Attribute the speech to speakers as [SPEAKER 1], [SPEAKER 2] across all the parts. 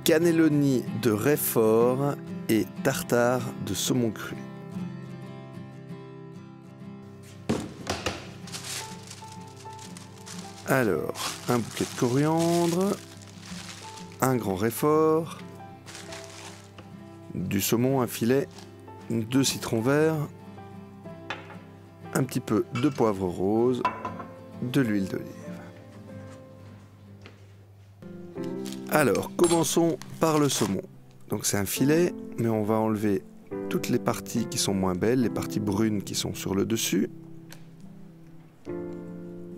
[SPEAKER 1] cannelloni de raie fort et tartare de saumon cru. Alors, un bouquet de coriandre, un grand raie fort, du saumon, un filet, 2 citrons verts, un petit peu de poivre rose, de l'huile d'olive. Alors, commençons par le saumon. Donc c'est un filet, mais on va enlever toutes les parties qui sont moins belles, les parties brunes qui sont sur le dessus.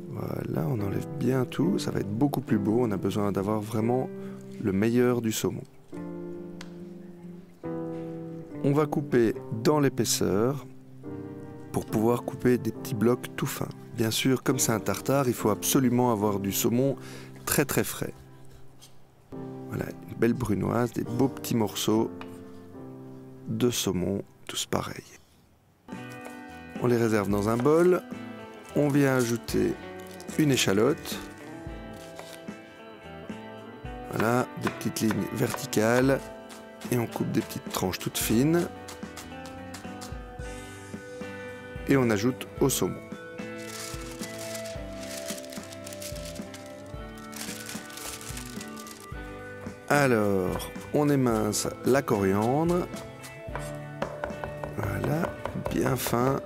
[SPEAKER 1] Voilà, on enlève bien tout, ça va être beaucoup plus beau, on a besoin d'avoir vraiment le meilleur du saumon. On va couper dans l'épaisseur pour pouvoir couper des petits blocs tout fins. Bien sûr, comme c'est un tartare, il faut absolument avoir du saumon très très frais. Voilà, une belle brunoise, des beaux petits morceaux de saumon, tous pareils. On les réserve dans un bol. On vient ajouter une échalote. Voilà, des petites lignes verticales. Et on coupe des petites tranches toutes fines. Et on ajoute au saumon. Alors, on émince la coriandre. Voilà, bien fin.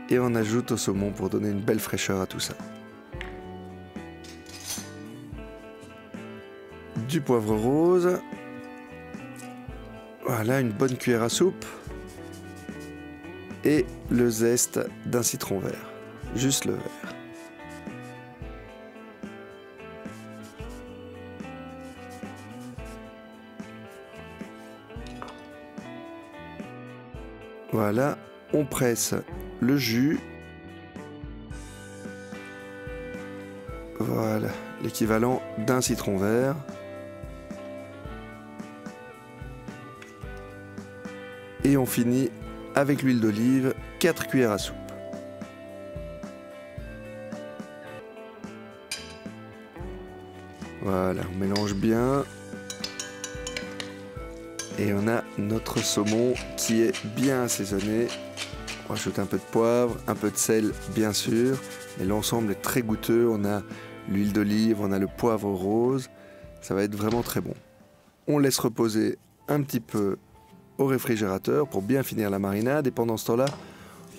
[SPEAKER 1] Et on ajoute au saumon pour donner une belle fraîcheur à tout ça. Du poivre rose. Voilà, une bonne cuillère à soupe. Et le zeste d'un citron vert. Juste le vert. Voilà, on presse le jus. Voilà, l'équivalent d'un citron vert. Et on finit avec l'huile d'olive, 4 cuillères à soupe. Voilà, on mélange bien. Et on a notre saumon qui est bien assaisonné. On rajoute un peu de poivre, un peu de sel bien sûr. Mais l'ensemble est très goûteux. On a l'huile d'olive, on a le poivre rose. Ça va être vraiment très bon. On laisse reposer un petit peu au réfrigérateur pour bien finir la marinade. Et pendant ce temps-là,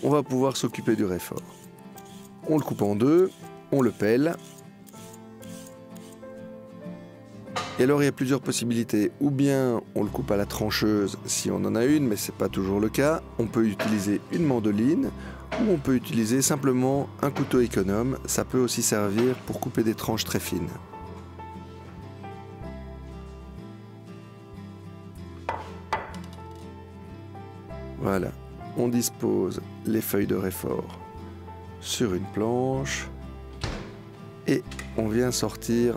[SPEAKER 1] on va pouvoir s'occuper du raie fort. On le coupe en deux, on le pèle. Et alors il y a plusieurs possibilités, ou bien on le coupe à la trancheuse si on en a une, mais c'est pas toujours le cas. On peut utiliser une mandoline, ou on peut utiliser simplement un couteau économe, ça peut aussi servir pour couper des tranches très fines. Voilà, on dispose les feuilles de raie fort sur une planche, et on vient sortir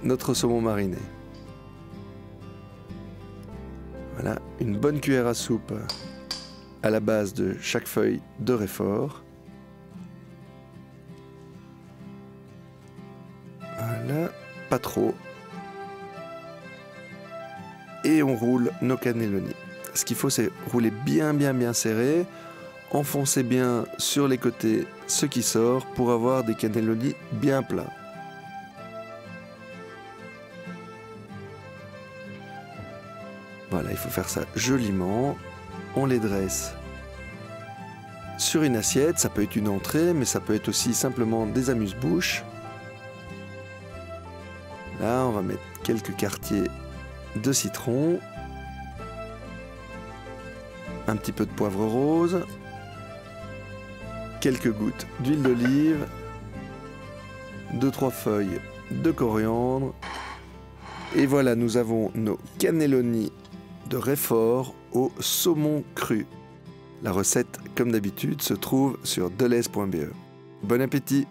[SPEAKER 1] notre saumon mariné. Voilà, une bonne cuillère à soupe à la base de chaque feuille de raie fort. Voilà, pas trop. Et on roule nos cannelloni. Ce qu'il faut, c'est rouler bien serré, enfoncer bien sur les côtés ce qui sort pour avoir des cannelloni bien plats. Voilà, il faut faire ça joliment. On les dresse sur une assiette. Ça peut être une entrée, mais ça peut être aussi simplement des amuse-bouches. Là, on va mettre quelques quartiers de citron. Un petit peu de poivre rose. Quelques gouttes d'huile d'olive. 2-3 feuilles de coriandre. Et voilà, nous avons nos cannelloni de raie fort au saumon cru. La recette, comme d'habitude, se trouve sur delhaize.be. Bon appétit!